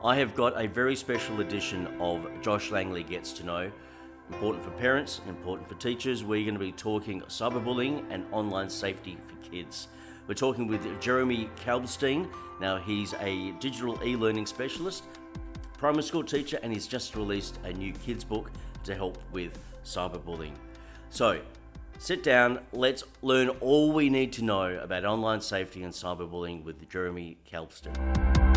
I have got a very special edition of Josh Langley Gets to Know. Important for parents, important for teachers. We're going to be talking cyberbullying and online safety for kids. We're talking with Jeremy Kalbstein. Now, he's a digital e-learning specialist, primary school teacher, and he's just released a new kids book to help with cyberbullying. So, sit down, let's learn all we need to know about online safety and cyberbullying with Jeremy Kalbstein.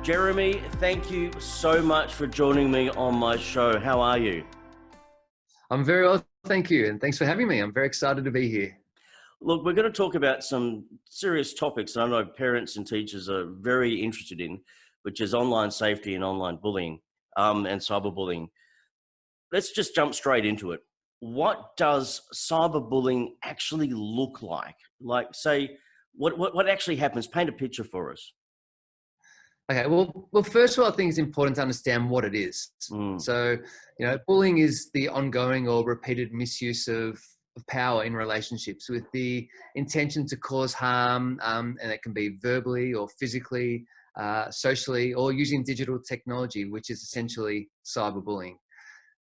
Jeremy, thank you so much for joining me on my show. How are you? I'm very well, thank you. And thanks for having me. I'm very excited to be here. Look, we're going to talk about some serious topics that I know parents and teachers are very interested in, which is online safety and online bullying and cyberbullying. Let's just jump straight into it. What does cyberbullying actually look like? Like, say, what actually happens? Paint a picture for us. Okay, well, first of all, I think it's important to understand what it is. So, bullying is the ongoing or repeated misuse of power in relationships with the intention to cause harm, and it can be verbally or physically, socially, or using digital technology, which is essentially cyberbullying.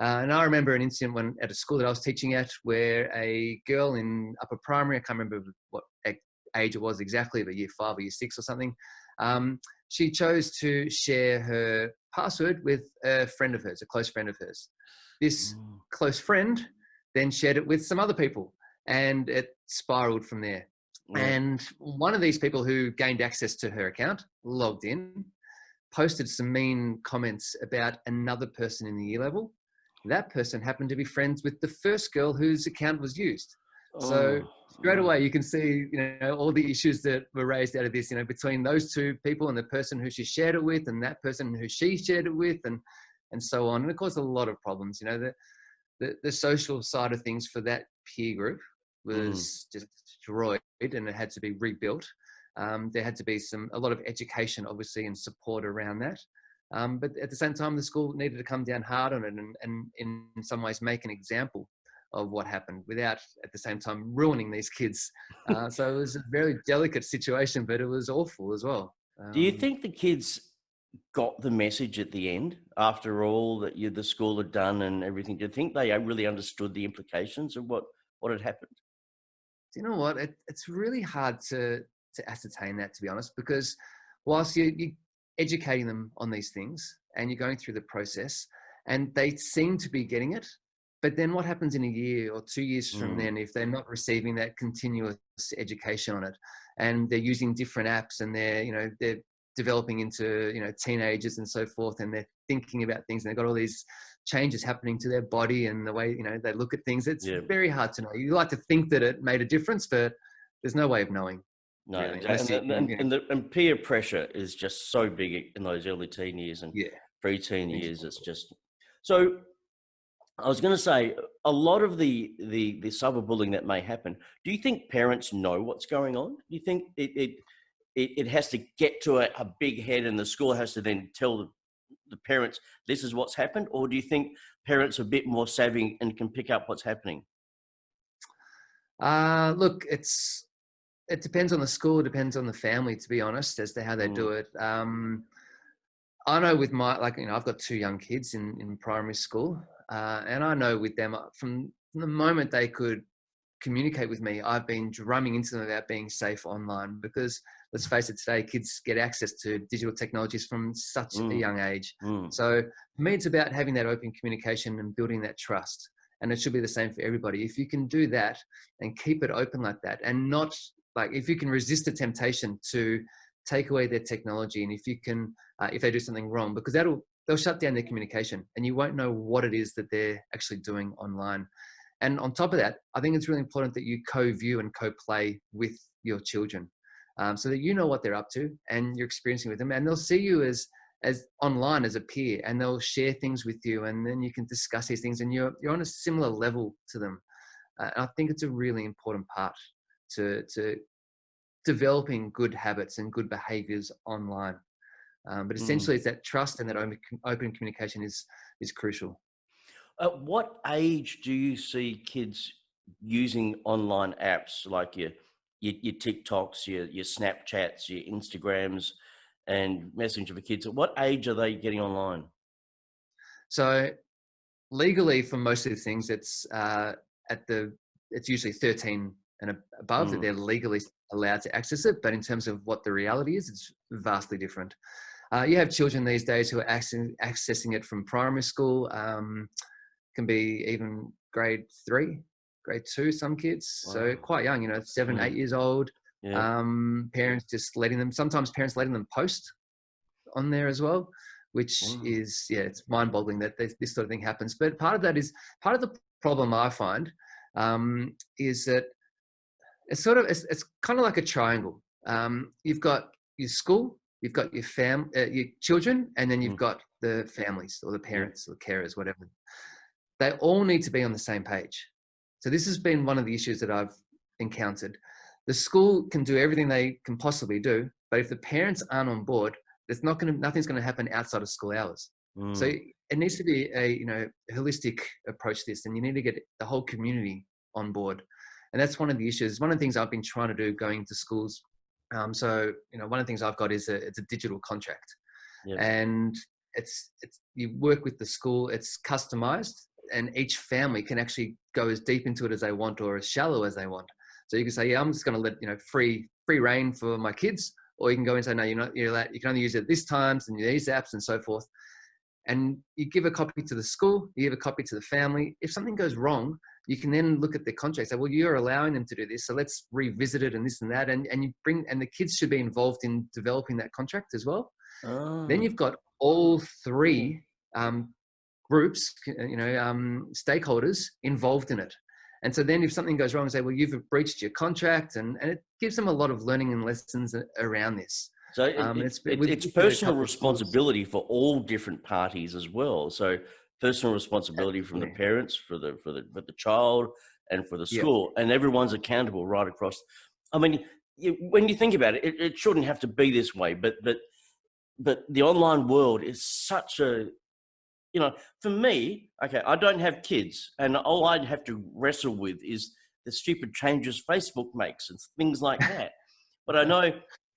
And I remember an incident at a school that I was teaching at where a girl in upper primary, I can't remember what age it was exactly, but year 5 or year 6 or something, she chose to share her password with a friend of hers, a close friend of hers. This close friend then shared it with some other people, and it spiraled from there. And one of these people who gained access to her account, logged in, posted some mean comments about another person in the year level. That person happened to be friends with the first girl whose account was used. So straight away, you can see, all the issues that were raised out of this, between those two people and the person who she shared it with and that person who she shared it with and so on. And it caused a lot of problems. The social side of things for that peer group was just destroyed, and it had to be rebuilt. There had to be a lot of education, obviously, and support around that. But at the same time, the school needed to come down hard on it and in some ways make an example of what happened without at the same time ruining these kids. So it was a very delicate situation, but it was awful as well. Do you think the kids got the message at the end after all that the school had done and everything? Do you think they really understood the implications of what had happened? Do you know what? It's really hard to ascertain that, to be honest, because whilst you're educating them on these things and you're going through the process and they seem to be getting it, but then what happens in a year or 2 years from then if they're not receiving that continuous education on it, and they're using different apps and they're developing into teenagers and so forth, and they're thinking about things and they've got all these changes happening to their body and the way they look at things. It's very hard to know. You like to think that it made a difference, but there's no way of knowing. No, Really. and peer pressure is just so big in those early teen years and pre-teen years. It's just so. I was going to say, a lot of the cyberbullying that may happen, do you think parents know what's going on? Do you think it has to get to a big head and the school has to then tell the parents, this is what's happened? Or do you think parents are a bit more savvy and can pick up what's happening? Look, it depends on the school, it depends on the family, to be honest, as to how they do it. I know with I've got 2 young kids in primary school. And I know with them, from the moment they could communicate with me, I've been drumming into them about being safe online, because let's face it, today kids get access to digital technologies from such a young age. So for me, it's about having that open communication and building that trust. And it should be the same for everybody. If you can do that and keep it open like that, and not if you can resist the temptation to take away their technology, and if you can, if they do something wrong, because they'll shut down their communication and you won't know what it is that they're actually doing online. And on top of that, I think it's really important that you co-view and co-play with your children, so that you know what they're up to and you're experiencing with them, and they'll see you as online as a peer, and they'll share things with you, and then you can discuss these things and you're on a similar level to them. And I think it's a really important part to developing good habits and good behaviors online. But essentially, it's that trust and that open communication is crucial. At what age do you see kids using online apps like your your TikToks, your Snapchats, your Instagrams, and Messenger for Kids. At what age are they getting online? So legally, for most of the things, it's usually 13 and above that they're legally allowed to access it. But in terms of what the reality is, it's vastly different. You have children these days who are accessing it from primary school, can be even grade 3, grade 2, some kids. Wow. So quite young, 7, 8 years old. Yeah. Parents just sometimes parents letting them post on there as well, which is, it's mind-boggling that this sort of thing happens. But part of the problem I find is that it's kind of like a triangle. You've got your school, you've got your your children, and then you've got the families or the parents or carers, whatever. They all need to be on the same page. So this has been one of the issues that I've encountered. The school can do everything they can possibly do, but if the parents aren't on board, nothing's going to happen outside of school hours. So it needs to be a holistic approach to this, and you need to get the whole community on board. And that's one of the issues. One of the things I've been trying to do going to schools. So one of the things I've got is it's a digital contract, and it's you work with the school. It's customized, and each family can actually go as deep into it as they want or as shallow as they want. So you can say, I'm just going to let free reign for my kids. Or you can go and say, no, you're allowed, you can only use it at this times and these apps and so forth. And you give a copy to the school, you give a copy to the family. If something goes wrong, you can then look at the contract, say, well, you're allowing them to do this, so let's revisit it and this and that. And the kids should be involved in developing that contract as well. Then you've got all three groups, stakeholders involved in it. And so then if something goes wrong, say, well, you've breached your contract, and it gives them a lot of learning and lessons around this. So it's personal responsibility for all different parties as well. So personal responsibility from the parents, for the child, and for the school, and everyone's accountable right across. I mean, when you think about it, it shouldn't have to be this way, but the online world is such a, for me, okay, I don't have kids, and all I'd have to wrestle with is the stupid changes Facebook makes and things like that. But I know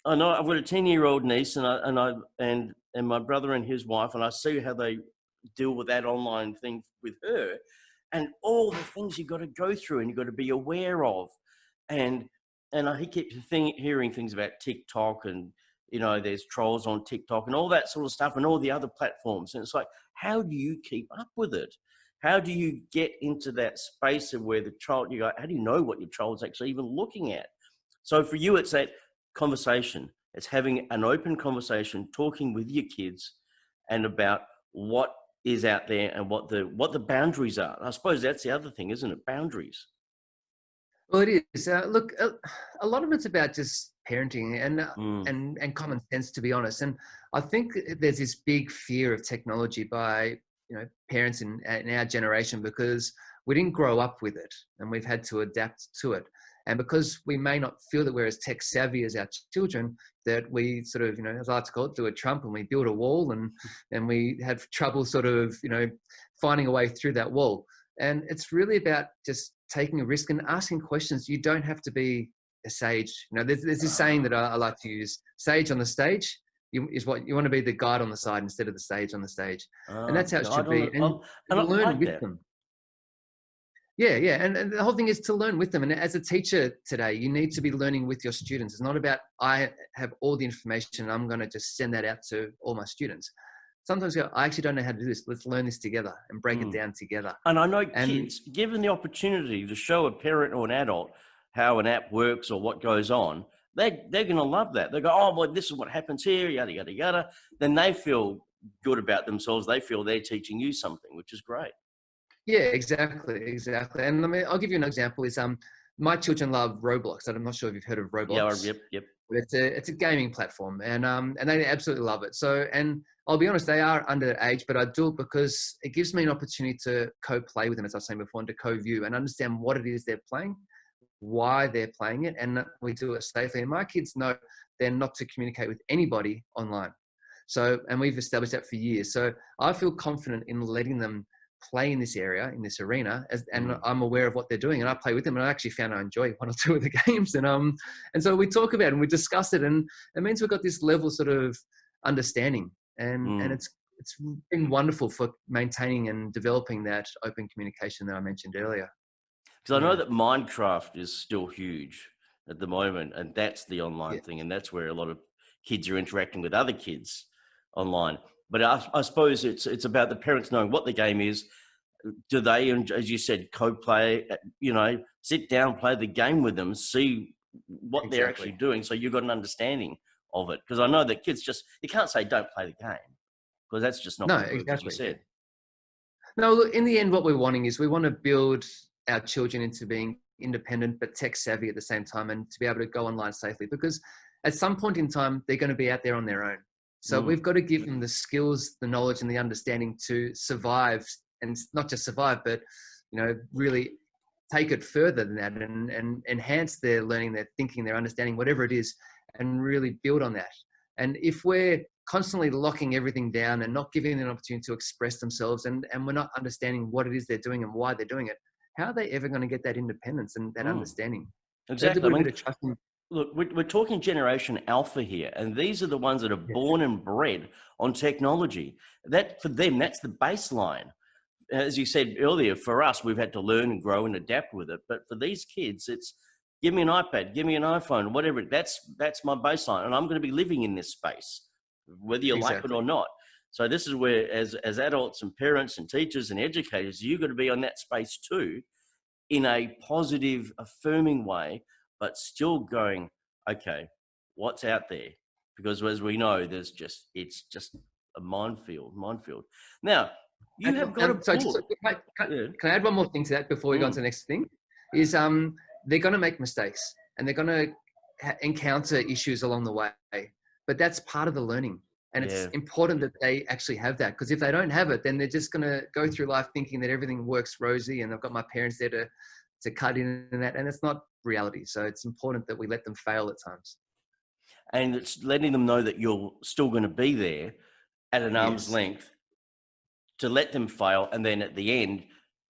I've got a 10-year-old niece, and my brother and his wife, and I see how they deal with that online thing with her, and all the things you've got to go through and you've got to be aware of, and I keep hearing things about TikTok, and there's trolls on TikTok and all that sort of stuff, and all the other platforms, and it's like, how do you keep up with it? How do you get into that space of where the child, how do you know what your child's actually even looking at? So for you, it's that conversation. It's having an open conversation, talking with your kids, and about what is out there and what the boundaries are. I suppose that's the other thing, isn't it? Boundaries. Well, it is. Look, a lot of it's about just parenting and common sense, to be honest. And I think there's this big fear of technology by parents in our generation, because we didn't grow up with it and we've had to adapt to it. And because we may not feel that we're as tech savvy as our children, that we sort of, as I like to call it, do a Trump, and we build a wall, and we have trouble sort of, finding a way through that wall. And it's really about just taking a risk and asking questions. You don't have to be a sage. There's this saying that I like to use: sage on the stage is what you want to be, the guide on the side instead of the sage on the stage. And that's how it should be. And learn like with them. Yeah. And the whole thing is to learn with them. And as a teacher today, you need to be learning with your students. It's not about, I have all the information and I'm going to just send that out to all my students. Sometimes I actually don't know how to do this. Let's learn this together and break it down together. And I know kids, given the opportunity to show a parent or an adult how an app works or what goes on, they're going to love that. They go, oh, well, this is what happens here, yada, yada, yada. Then they feel good about themselves. They feel they're teaching you something, which is great. Yeah, exactly. And I'll give you an example. Is my children love Roblox. I'm not sure if you've heard of Roblox. Yeah, yep. But it's a gaming platform, and they absolutely love it. So, and I'll be honest, they are under age, but I do it because it gives me an opportunity to co-play with them, as I was saying before, and to co-view and understand what it is they're playing, why they're playing it, and we do it safely. And my kids know they're not to communicate with anybody online. So, and we've established that for years. So I feel confident in letting them play in this area, in this arena, and I'm aware of what they're doing, and I play with them, and I actually found I enjoy one or two of the games, and so we talk about it and we discuss it, and it means we've got this level sort of understanding, and it's been wonderful for maintaining and developing that open communication that I mentioned earlier. Because I know that Minecraft is still huge at the moment, and that's the online Yeah. thing, and that's where a lot of kids are interacting with other kids online. But I suppose it's about the parents knowing what the game is. Do they, and as you said, co-play? Sit down, play the game with them, see what they're actually doing, so you've got an understanding of it. Because I know that kids you can't say don't play the game, because that's just not No, going to work, as you exactly. said. No, look, in the end, what we're wanting is we want to build our children into being independent but tech savvy at the same time, and to be able to go online safely, because at some point in time they're going to be out there on their own. So we've got to give them the skills, the knowledge, and the understanding to survive, and not just survive, but really take it further than that, and enhance their learning, their thinking, their understanding, whatever it is, and really build on that. And if we're constantly locking everything down and not giving them an opportunity to express themselves, and we're not understanding what it is they're doing and why they're doing it, how are they ever going to get that independence and that understanding? Exactly. Trust. Look, we're talking Generation Alpha here, and these are the ones that are born and bred on technology. That, for them, that's the baseline. As you said earlier, for us, we've had to learn and grow and adapt with it. But for these kids, it's give me an iPad, give me an iPhone, whatever. That's my baseline, and I'm going to be living in this space, whether you like it or not. So this is where, as adults and parents and teachers and educators, you've got to be on that space too, in a positive, affirming way, but still going, okay, what's out there? Because as we know, it's just a minefield. Now, you have got a book. Can I add one more thing to that before we go on to the next thing? Is they're going to make mistakes, and they're going to encounter issues along the way, but that's part of the learning. And it's important that they actually have that, because if they don't have it, then they're just going to go through life thinking that everything works rosy and I've got my parents there to cut in and that, and it's not reality. So it's important that we let them fail at times. And it's letting them know that you're still going to be there at an arm's length to let them fail, and then at the end,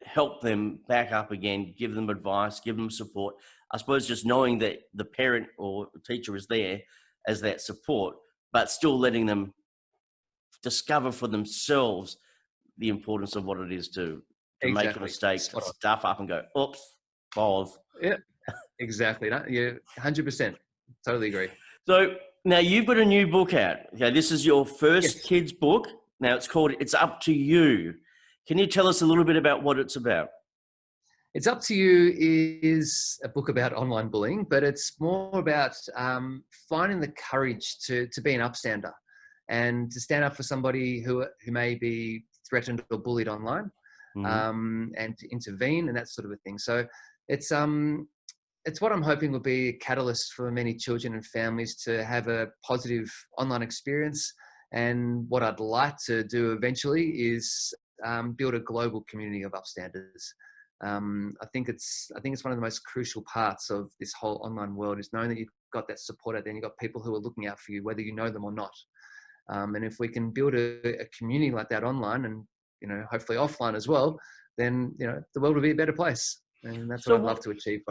help them back up again, give them advice, give them support. I suppose just knowing that the parent or teacher is there as that support, but still letting them discover for themselves the importance of what it is to make a mistake, stuff up and go, oops, balls. Yeah, exactly. Yeah, 100%. Totally agree. So now you've got a new book out. Okay, this is your first kids book. Now it's called It's Up to You. Can you tell us a little bit about what it's about? It's Up to You is a book about online bullying, but it's more about finding the courage to be an upstander and to stand up for somebody who may be threatened or bullied online, and to intervene and that sort of a thing. So it's what I'm hoping will be a catalyst for many children and families to have a positive online experience. And what I'd like to do eventually is build a global community of upstanders. I think it's one of the most crucial parts of this whole online world, is knowing that you've got that support out there and you've got people who are looking out for you, whether you know them or not. And if we can build a community like that online, and hopefully offline as well, then the world will be a better place. And that's what I'd love to achieve.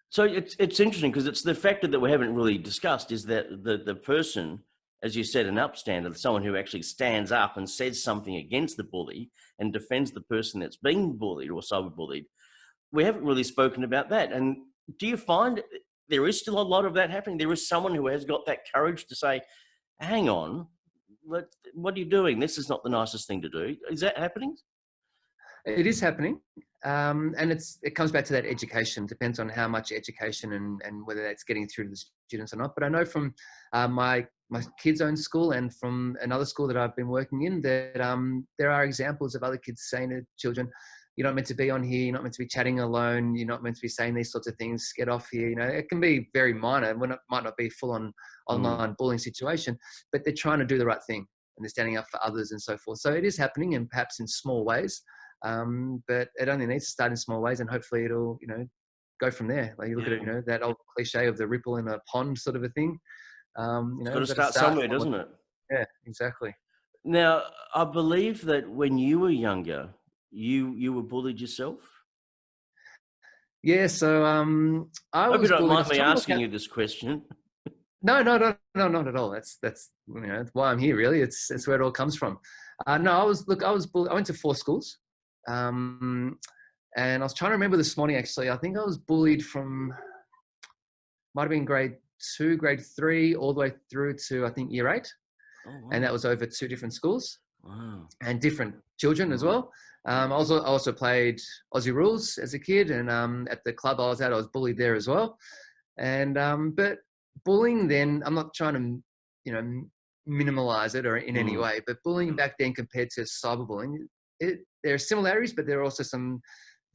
So it's interesting, because it's the factor that we haven't really discussed, is that the person, as you said, an upstander, someone who actually stands up and says something against the bully and defends the person that's being bullied or cyberbullied. We haven't really spoken about that. And do you find there is still a lot of that happening? There is someone who has got that courage to say, hang on, what are you doing? This is not the nicest thing to do. Is that happening? It is happening. And it comes back to that education. Depends on how much education and whether that's getting through to the students or not. But I know from my kids' own school and from another school that I've been working in, that there are examples of other kids saying to children, you're not meant to be on here, you're not meant to be chatting alone, you're not meant to be saying these sorts of things, get off here. It can be very minor, might not be full on online bullying situation, but they're trying to do the right thing and they're standing up for others and so forth. So it is happening, and perhaps in small ways. But it only needs to start in small ways, and hopefully it'll, go from there. Like you look at it, that old cliche of the ripple in a pond sort of a thing. It's got to start somewhere, doesn't it? Yeah, exactly. Now, I believe that when you were younger, you were bullied yourself? Yeah, so I Hope you was don't bullied. I mind was me trying to look asking at. you this question. No, not at all. That's that's why I'm here. Really, it's where it all comes from. No, I was bullied. I went to 4 schools, and I was trying to remember this morning. Actually, I think I was bullied from might have been grade 2, grade 3, all the way through to I think year 8, Oh and that wow, was over 2 different schools wow. and different children as well. I also played Aussie rules as a kid, and at the club I was at, I was bullied there as well. And but bullying then, I'm not trying to, minimalize it or in any Mm. way, but bullying back then compared to cyberbullying, there are similarities, but there are also some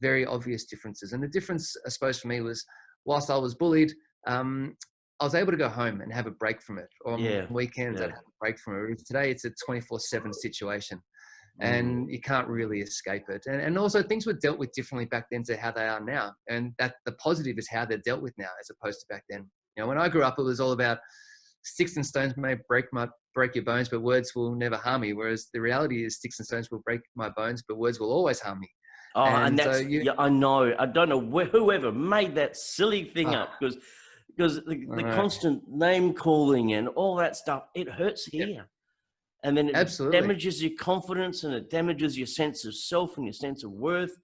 very obvious differences. And the difference, I suppose, for me was whilst I was bullied, um, I was able to go home and have a break from it. On Yeah, weekends, I'd yeah. have a break from it. Today, it's a 24/7 situation, Mm. and you can't really escape it. And also, things were dealt with differently back then to how they are now. And that the positive is how they're dealt with now, as opposed to back then. When I grew up, it was all about sticks and stones may break your bones, but words will never harm you. Whereas the reality is, sticks and stones will break my bones, but words will always harm me. Oh, and And so that's you, yeah. I know. I don't know whoever made that silly thing oh, up because the I constant name calling and all that stuff, it hurts yeah, here, and then it absolutely. damages your confidence and it damages your sense of self and your sense of worth,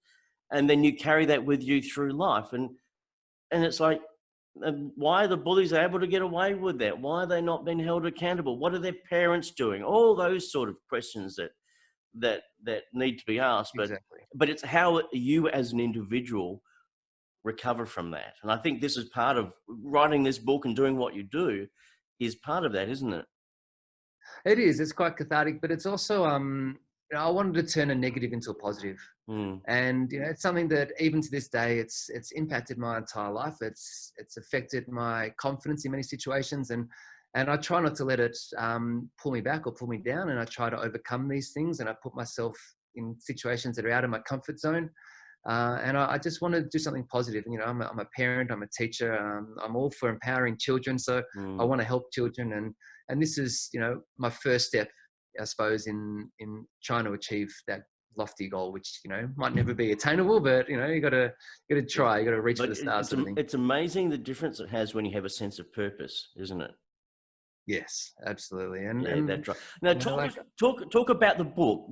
and then you carry that with you through life, and it's like, why are the bullies able to get away with that? Why are they not being held accountable? What are their parents doing? All those sort of questions that need to be asked, Exactly. but it's how you as an individual recover from that. And I think this is part of writing this book and doing what you do is part of that, isn't it? It is. It's quite cathartic, but it's also I wanted to turn a negative into a positive. Mm. And it's something that even to this day, it's impacted my entire life. It's affected my confidence in many situations, and I try not to let it pull me back or pull me down. And I try to overcome these things, and I put myself in situations that are out of my comfort zone. And I just want to do something positive. And, I'm a parent, I'm a teacher, I'm all for empowering children. So I Mm. want to help children, and this is my first step, I suppose, in trying to achieve that lofty goal, which might never be attainable, but you got to Yeah. try, you got to reach for But the stars, sort of thing. it's amazing the difference it has when you have a sense of purpose, isn't it? Yes, absolutely. and Yeah, and that's right. Now like, talk about the book.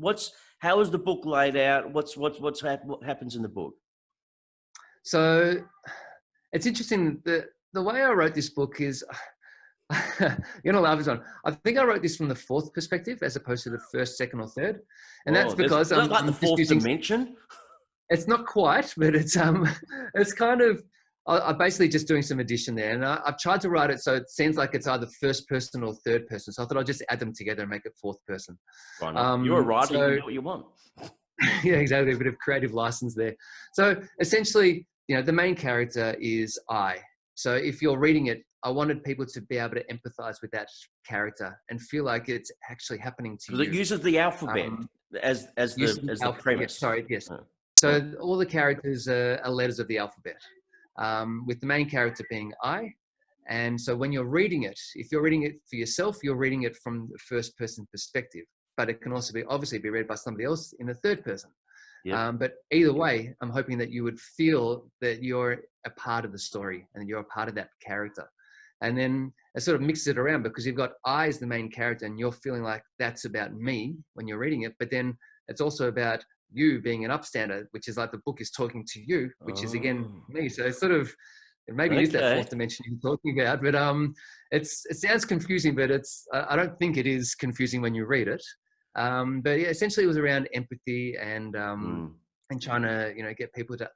How is the book laid out? What happens in the book? so it's interesting. The way I wrote this book is you're gonna laugh this one. I think I wrote this from the fourth perspective as opposed to the first, second, or third, and that's Oh, is because that like the I'm just fourth using. dimension? It's not quite, but it's it's kind of. I'm basically just doing some addition there, and I've tried to write it so it seems like it's either first person or third person. So I thought I'd just add them together and make it fourth person. Why not? You're a writer. You can So do what you want. yeah, exactly, a bit of creative license there. So essentially, the main character is I. So if you're reading it, I wanted people to be able to empathize with that character and feel like it's actually happening to Because it you. uses the alphabet Um, as Using the alphabet. Yeah, premise. sorry, yes. Oh, oh, So all the characters are letters of the alphabet, with the main character being I. And so when you're reading it, if you're reading it for yourself, you're reading it from the first person perspective. But it can also obviously be read by somebody else in the third person. yep. But either way, I'm hoping that you would feel that you're a part of the story and you're a part of that character. And then it sort of mixes it around because you've got I as the main character and you're feeling like that's about me when you're reading it. But then it's also about you being an upstander, which is like the book is talking to you, which is again Oh, me. So it's sort of, it maybe is that okay. fourth dimension you're talking about, but it sounds confusing, but I don't think it is confusing when you read it. But yeah, essentially it was around empathy Mm. and trying to get people to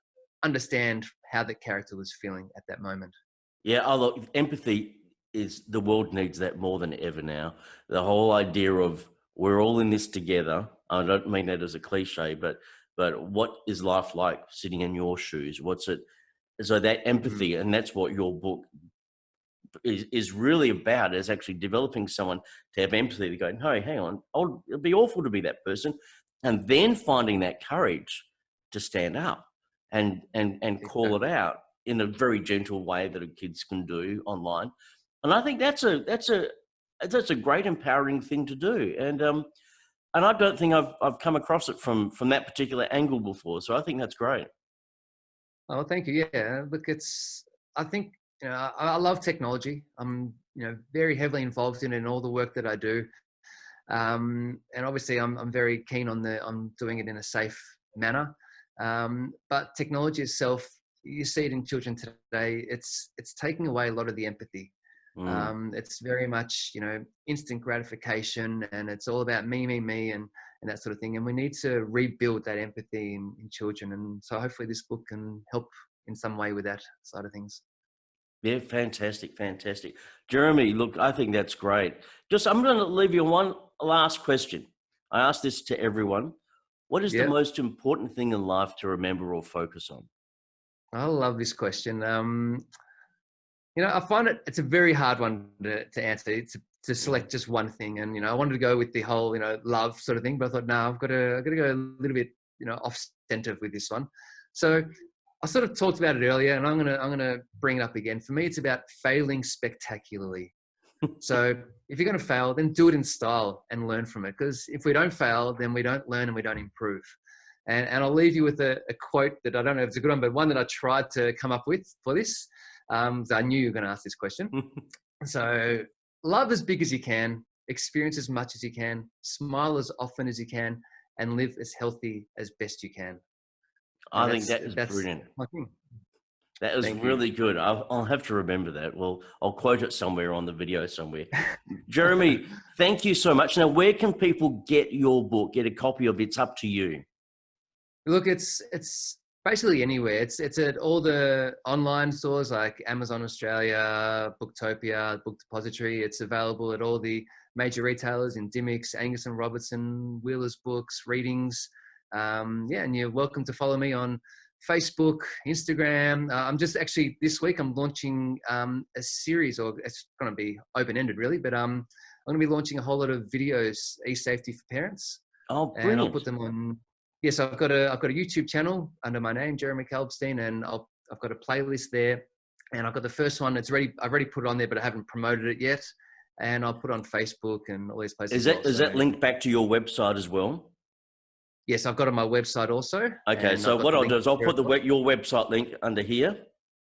understand how the character was feeling at that moment. Yeah, oh, look, empathy is the world needs that more than ever now. The whole idea of we're all in this together. I don't mean that as a cliche, but what is life like sitting in your shoes? What's it? So that Mm, empathy, and that's what your book is really about, is actually developing someone to have empathy to go, no, hang on, it'd be awful to be that person. And then finding that courage to stand up and call it exactly. out in a very gentle way that kids can do online. And I think that's a great empowering thing to do. And And I don't think I've come across it from that particular angle before. So I think that's great. Oh, thank you. Yeah, look, I think, I love technology. I'm, very heavily involved in all the work that I do. And obviously I'm very keen on doing it in a safe manner. But technology itself, you see it in children today, it's taking away a lot of the empathy. It's very much, instant gratification, and it's all about me, and that sort of thing. And we need to rebuild that empathy in children. And so hopefully this book can help in some way with that side of things. Yeah, fantastic. Jeremy, look, I think that's great. I'm going to leave you one last question. I ask this to everyone. What is the most important thing in life to remember or focus on? I love this question. I find it's a very hard one to answer, to select just one thing. And, I wanted to go with the whole, love sort of thing, but I thought, no, I've got to go a little bit, off center with this one. So I sort of talked about it earlier, and I'm gonna bring it up again. For me, it's about failing spectacularly. So if you're going to fail, then do it in style and learn from it. Because if we don't fail, then we don't learn and we don't improve. And I'll leave you with a quote that I don't know if it's a good one, but one that I tried to come up with for this. So I knew you were going to ask this question. So love as big as you can, experience as much as you can, smile as often as you can, and live as healthy as best you can. I think that's brilliant. My thing. That is really good. I'll have to remember that. Well, I'll quote it somewhere on the video somewhere. Jeremy, thank you so much. Now, where can people get your book, get a copy of it? It's up to you. Look, it's basically anywhere. It's at all the online stores like Amazon Australia, Booktopia, Book Depository. It's available at all the major retailers in Dymocks, Angus and Robertson, Wheeler's Books, Readings. And you're welcome to follow me on Facebook, Instagram. I'm just actually this week I'm launching a series, or it's going to be open-ended really, but I'm going to be launching a whole lot of videos, e-safety for parents. Oh, brilliant! And I'll put them on. Yes, I've got a YouTube channel under my name, Jeremy Kalbstein, and I've got a playlist there. And I've got the first one. I've already put it on there, but I haven't promoted it yet. And I'll put it on Facebook and all these places. Is that linked back to your website as well? Yes, I've got it on my website also. Okay, so what I'll do is I'll put your website link under here.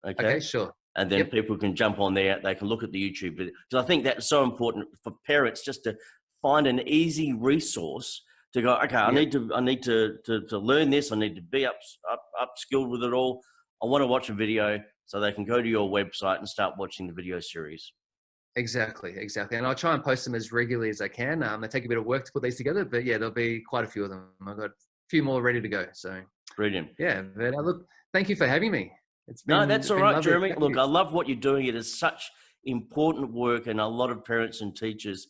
Okay, sure. And then people can jump on there. They can look at the YouTube video. Because I think that's so important for parents, just to find an easy resource to go, okay, I need to learn this. I need to be upskilled with it all. I want to watch a video, so they can go to your website and start watching the video series. Exactly. And I'll try and post them as regularly as I can. They take a bit of work to put these together, but there'll be quite a few of them. I've got a few more ready to go. So brilliant. Yeah, but look, thank you for having me. That's all right, Jeremy. Look, I love what you're doing. It is such important work, and a lot of parents and teachers,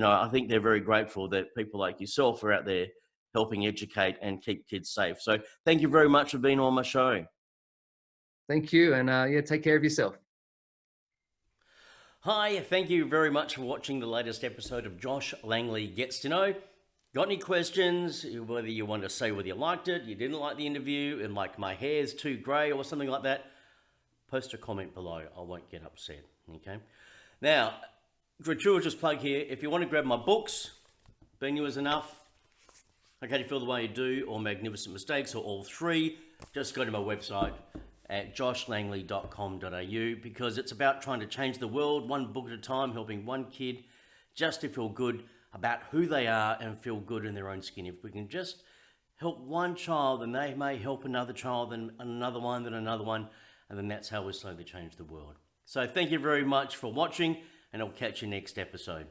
I think they're very grateful that people like yourself are out there helping educate and keep kids safe. So thank you very much for being on my show. Thank you. And take care of yourself. Hi, thank you very much for watching the latest episode of Josh Langley Gets to Know. Got any questions, whether you want to say whether you liked it, you didn't like the interview, and like my hair's too grey or something like that, post a comment below. I won't get upset, okay? Now, gratuitous plug here. If you want to grab my books, Being You Is Enough, Okay to Feel the Way You Do, or Magnificent Mistakes, or all three, just go to my website at joshlangley.com.au, because it's about trying to change the world one book at a time, helping one kid just to feel good about who they are and feel good in their own skin. If we can just help one child, then they may help another child, then another one, then another one, and then that's how we slowly change the world. So thank you very much for watching, and I'll catch you next episode.